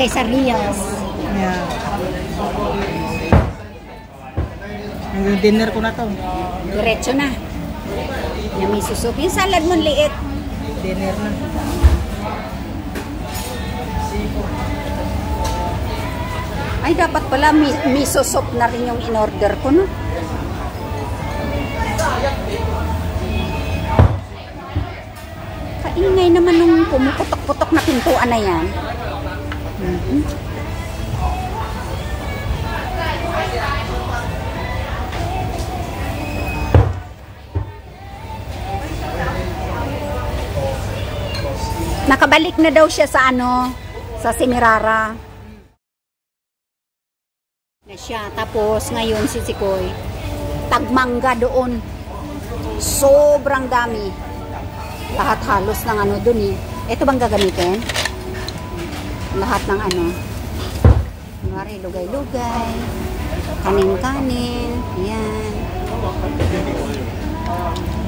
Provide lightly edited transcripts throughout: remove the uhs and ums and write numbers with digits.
quesadillas. Yeah. Hanggang dinner ko na to. Diretso na. Yung miso soup. Yung salad mo liit. Dinner na. Ay, dapat pala miso soup na rin yung in-order ko, no? Kaingay naman nung pumuputok-putok na pintuan na yan. Nakabalik na daw siya sa sa Semirara. Na siya. Tapos ngayon si Sikoy, tagmangga doon. Sobrang dami. Lahat halos ng doon eh. Ito bang gagamitin? Lahat ng Kunwari, lugay-lugay. Kanin-kanin. Yan.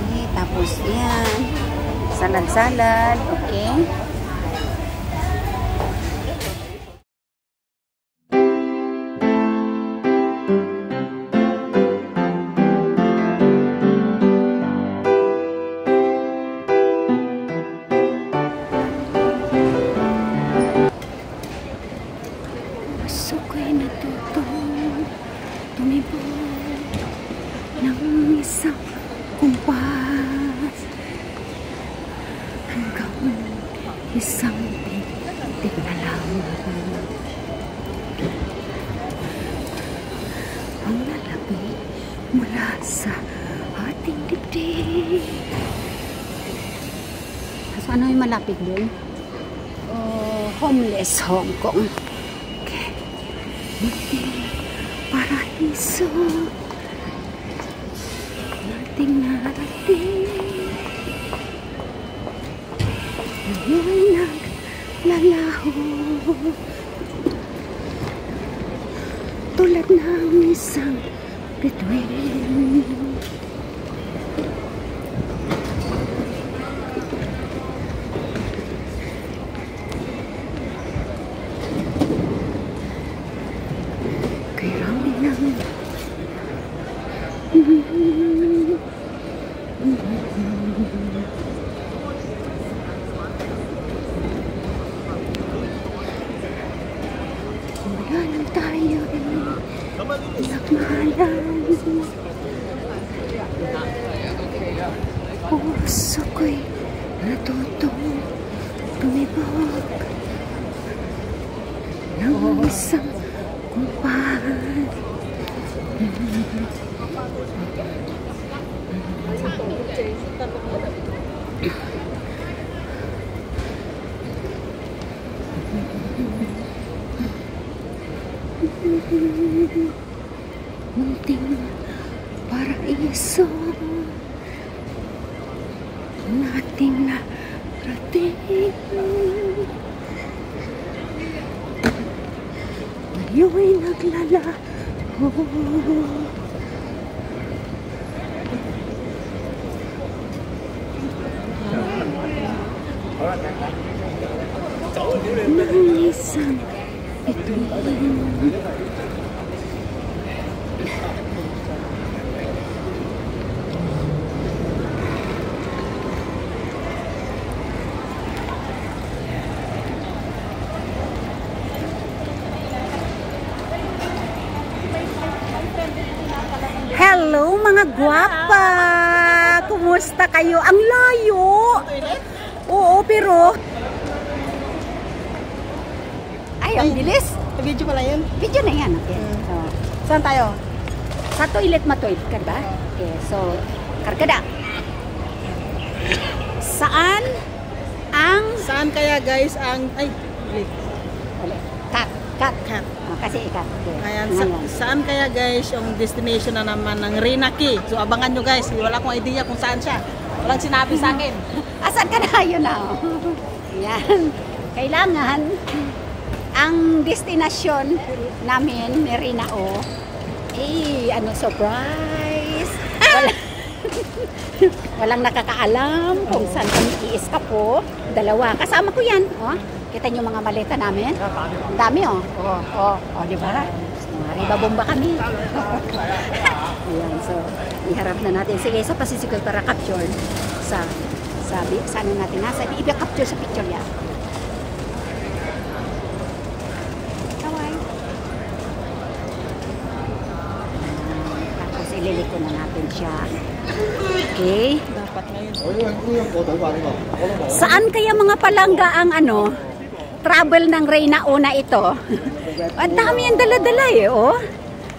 Okay, tapos yan. Salad-salad. Okay. Sukoy natutong tumibok ng isang kumpas hanggang isang pitik na lang ang lalapit mula sa ating dibdib. So, ano yung malapit doon? Homeless Hong Kong. Paraiso nating narating, ngayon naglalaho tulad ng isang bituin. Wala lang tayo nagmahalan. Puso ko'y natutong tumibok ng isang kumpas. Munting paraiso nating narating, ngayon'y naglalaho ng isang bituin. Hello mga gwapa! Kumusta kayo? Ang layo! Oo, pero... Ay, ang bilis! Video pala yun? Video na yan. Okay. So, saan tayo? Sa toilet matoid ka ba? Okay, so, karkada. Saan Saan kaya guys ang... Ay, wait. Cut. Kasi ikat. Okay. Ayan, saan kaya guys yung destination na naman ng Rinaki? So abangan nyo guys, wala akong idea kung saan siya. Walang sinabi sa akin. Asan ka na? Yun na. Yan. Kailangan ang destinasyon namin ni Rinao surprise. Walang nakakaalam kung saan kami i-escape po. Dalawa. Kasama ko yan. Oh. Kita niyo mga maleta namin? Ang dami, oh. Oh, di ba? Mga bomba kami. Ayan, so, iharap na natin. Sige, isa pa sisikoy para capture sa ano natin. Nasa, i-capture sa picture yan. Kaway. Tapos, ililiko na natin siya. Okay. Dapat ngayon. Saan kaya mga palangga ang travel ng Reyna O na ito? Ang dami yung dala-dala eh, oh.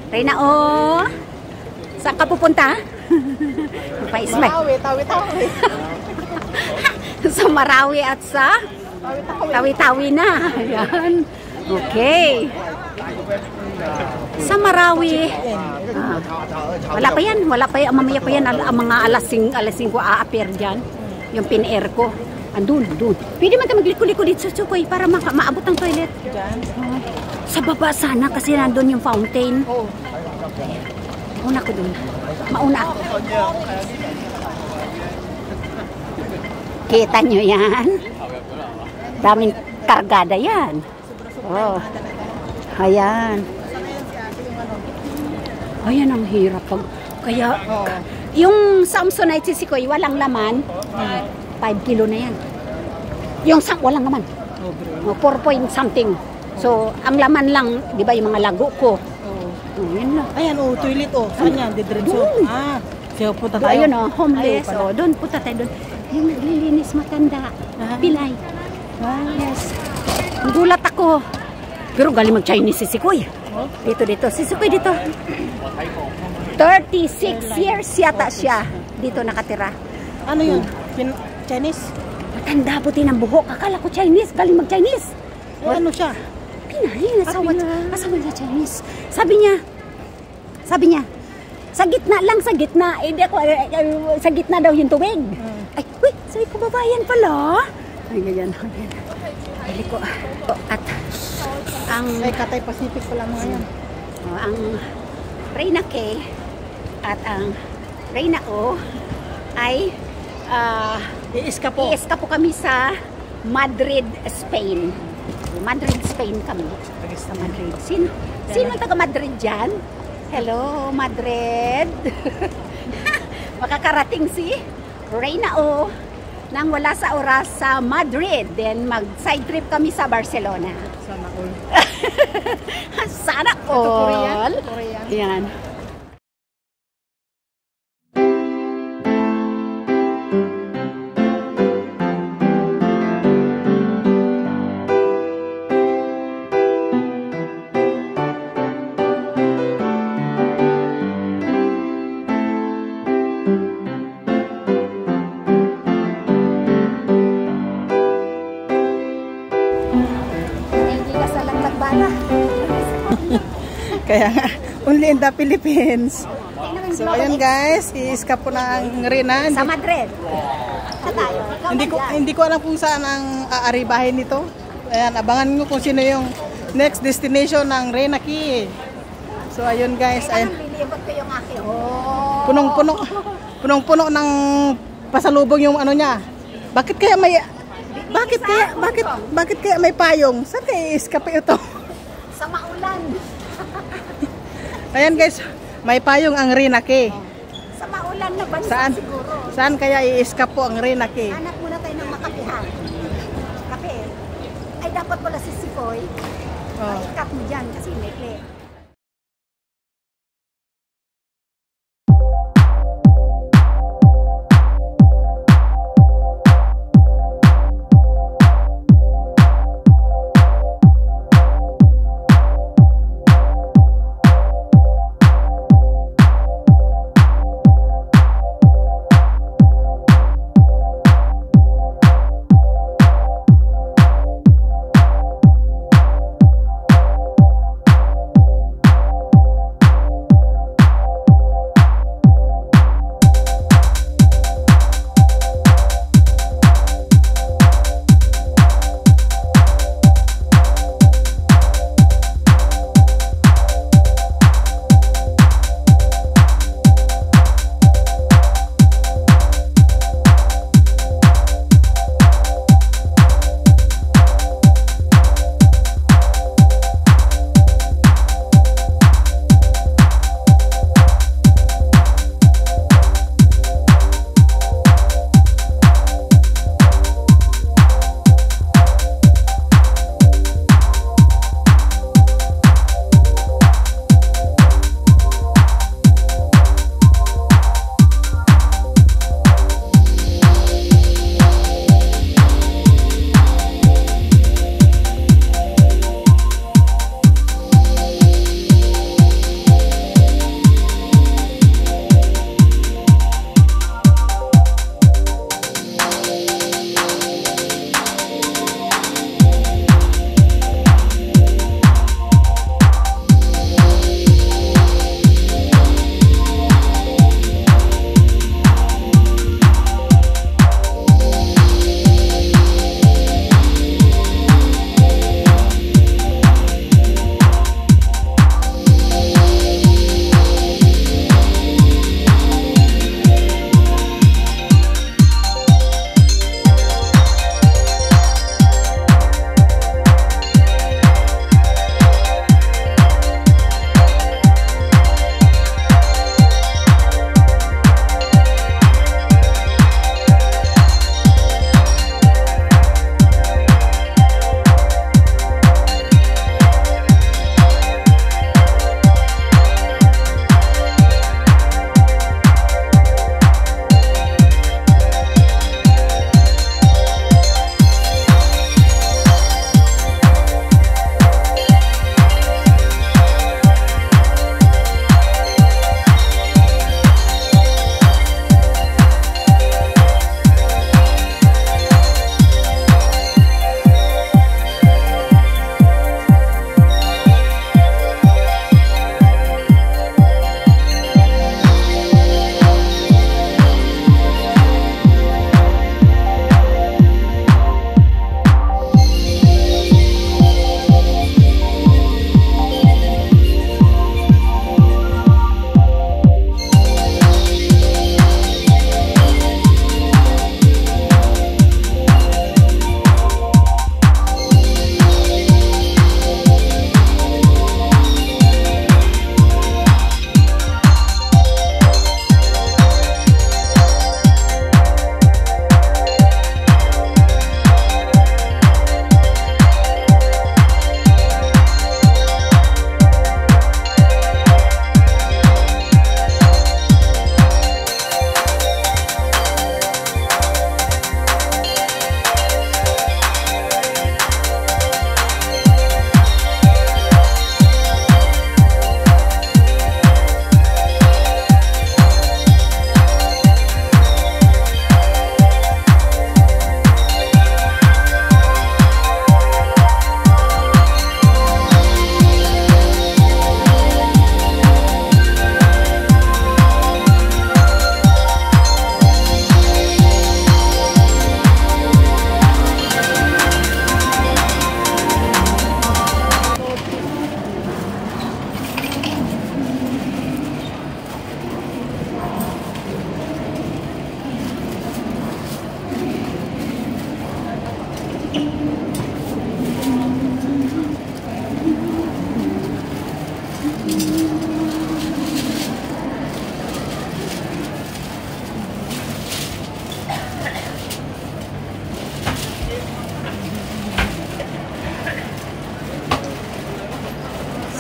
Reyna O, saan ka pupunta? Tawi. Sa Marawi at sa Tawi-Tawi na. Ayan. Okay. Sa Marawi. Wala pa yan. Mamaya pa yan. Ang mga alas 5 a-appear dyan. Yung pin-air ko. Andun. Pwede man tayo magliko-liko dito sa Sukoy para maabot ang toilet. Diyan. Sa baba sana kasi nandun yung fountain. Oo. Mauna ko dun. Mauna ako. Kita nyo yan? Daming kargada yan. Oh. Ayan. Ayan ang hirap. Kaya, yung Samsonite Sisikoy, walang laman. 5 kilo na yan. Yung walang laman. 4 point something. So, ang laman lang, di ba yung mga lago ko. Yan lang. Ayan, toilet, Saan yan? Didiretso. Siya, punta tayo. Ayun, homeless. Doon, punta tayo doon. Yung naglilinis matanda. Pilay. Yes. Ang gulat ako. Pero galing mag-Chinese si Sikoy. Dito. Si Sikoy dito. 36 years yata siya. Dito nakatira. Ano yun? Chinese? Matanda puti ng buhok. Akala ko Chinese. Galing mag-Chinese. Ano siya? Pinay. Asawa niya Chinese. Sabi niya, sa gitna. Hindi ako, sa gitna daw yung tubig. Ay, wait, sabi ko, babayan pala. Ay, ganyan. Bili ko. At, Ay, Cathay Pacific pala mga yan. Ang Reyna K at ang Reyna O ay i-escapo kami sa Madrid, Spain. Madrid, Spain kami. Sa Madrid. Sino taga Madrid dyan? Hello, Madrid. Makakarating si Reyna O nang wala sa oras sa Madrid. Then mag-side trip kami sa Barcelona. Sana all. Sana all. Korean. Yan. Kaya nga, only in the Philippines. So, ayun guys, i-escape po ng Reyna. Sa Madrid. Tayo. Hindi ko alam kung saan ang aaribahin nito. Ayan, abangan nyo kung sino yung next destination ng Reyna Key. So, ayun guys. Ayun. Lilibot ko yung akin. Punong-puno ng pasalubong yung ano niya. Bakit kaya may payong? Saan kaya i-escape ito? Sa maulan. Ayan guys, may payong ang Reyna Key. Sa maulan na bansa Saan? siguro. Saan kaya i-escape po ang Reyna Key? Hanap muna tayo ng makapihan. Kape. Ay dapat pala si Sikoy. Ikap mo dyan kasi may play.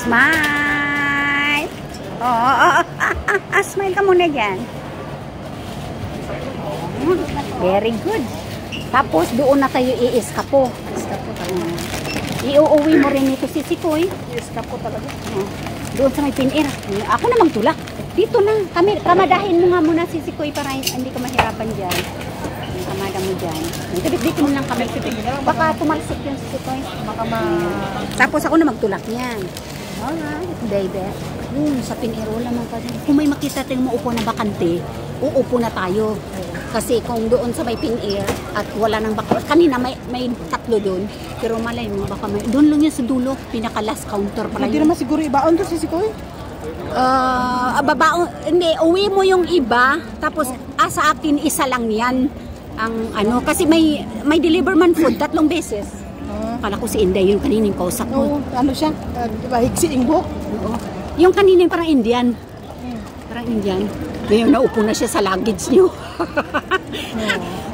Smile! Oh, smile ka muna dyan. Very good. Tapos doon na tayo i-eskapo. Iuuwi mo rin ito si Sikoy. I-eskapo talaga. Doon sa may pin-air. Ako na magtulak. Dito na. Kamadahin mo nga muna si Sikoy para hindi ka mahirapan dyan. Kamada mo dyan. Dito mo lang kami. Baka tumalsik yun si Sikoy. Tapos ako na magtulak niyan. Alright, baby. Sa pin-air wala man pa din. Kung may makita tayong maupo na bakante, uupo na tayo. Kasi kung doon sa may pin-air at wala nang bakante, kanina may tatlo doon. Pero malay mo, baka may, doon lang yan sa dulo, pinaka-last counter pala Hindi yun. naman siguro ibaon to si Sikoy. Hindi, uwi mo yung iba, tapos sa akin isa lang yan. Ang ano, kasi may deliver man food 3 beses. Kala ko si Inday yung kanina yung kausap ko. Ano siya? Diba, higsiing buhok? Oo. Yung kanina yung parang Indian. Parang Indian. Ngayon naupo na siya sa luggage niyo.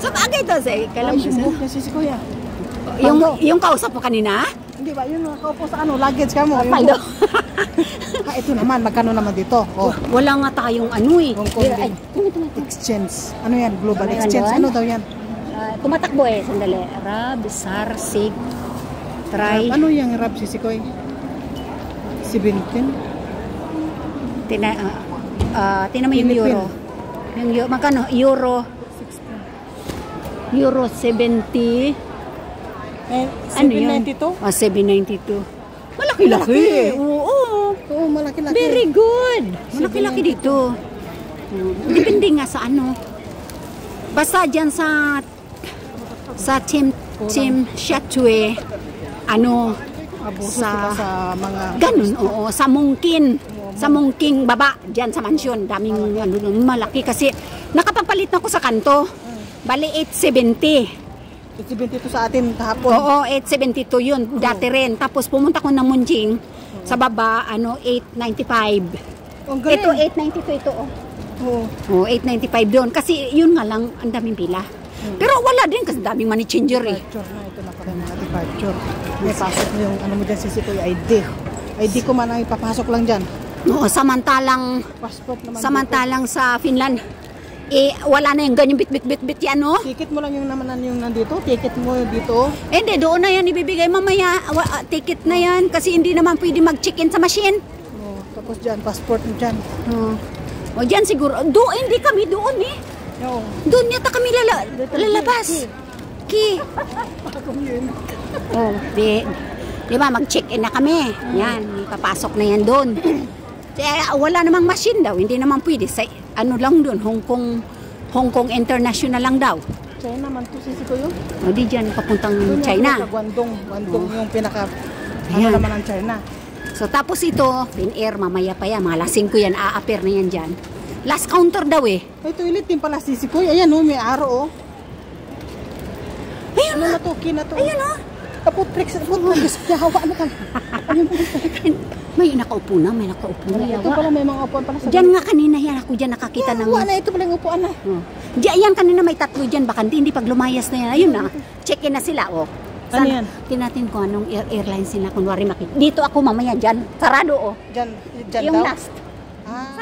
So bagay to say, Ay, yung buhok niya si Sikoy ah. Yung kausap mo kanina? Hindi ba, yun nakaupo sa luggage ka mo. Paldo. Ito naman, magkano naman dito? Wala nga tayong ano eh. Hong Kong din. Exchange. Ano yan? Global Ano yan exchange. doon? Ano daw yan? Tumatakbo eh, sandali. Rab, Sar, Sig, Try. Ano yung rap si Sikoy? 17? Tina mo yung Philippine. euro. Yung euro, magkano? Euro 70. Ano yun? 792? 792. Malaki-laki. Oo. Oo, malaki-laki. Very good. Malaki-laki dito. Depende nga sa ano. Basta dyan sa Team Shatue, ano, Abuso sila sa mga... ganun, oo, sa Mungking baba, dyan sa mansyon, daming ano, malaki kasi nakapagpalit na ako sa kanto. Bali 870. 72 sa atin kahapon. Oo, 872 yun, dati rin. Tapos pumunta ko ng Munjing, sa baba, ano, 895. Ang galing. Ito, 892 ito, oh. Oo. Oh, 895 doon. Kasi yun nga lang, ang daming pila. Pero wala din kasi daming money changer eh. Departure na, ito na pala mga departure. May pasok mo yung ano mo dyan si Sikoy, ID. ID ko man ang ipapasok lang dyan. Oo, samantalang Passport naman sa Finland, wala na yung ganyan bit yan, no? dito. Ticket mo lang yung naman yung nandito. Ticket mo dito. Hindi, doon na yan ibibigay mamaya. Ticket na yan kasi hindi naman pwede mag-check-in sa machine. Oh, tapos dyan, passport mo dyan. O dyan siguro. Hindi kami doon eh. Oo. Doon yata kami lalabas. Ki. Oh, di ba mag-check-in na kami. Yan, papasok na yan doon. Kaya wala namang machine daw. Hindi naman pwede. Sa, ano lang doon, Hong Kong International lang daw. China man to si Sikoy yun. O di dyan, papuntang Doon yan, China. sa Guangdong yung pinaka... Ano Ayan. naman ang China. So tapos ito, pin-air, mamaya pa yan. Mga lasing ko yan, a-appear na yan dyan. Last counter daw eh. May toilet din pala si Sikoy. Ayan may aro Ayun Ano na. na to? Kina to. Ayun o. Putrex. Hawa na ka. Ayun po. May nakaupo na, may nakaupo na. Ito pala may mga upuan pala sa... Diyan nga kanina yan, ako dyan nakakita ng... Hawa na, ito pala yung upuan na. Diyan yan kanina may 3 dyan, bakante, hindi pag lumayas na yan. Ayun na, check-in na sila, oh. Ano yan? Tinatin ko anong airline sila, kunwari makita. Dito ako mamaya dyan, sarado, oh. Dyan Yung daw. last. Ah.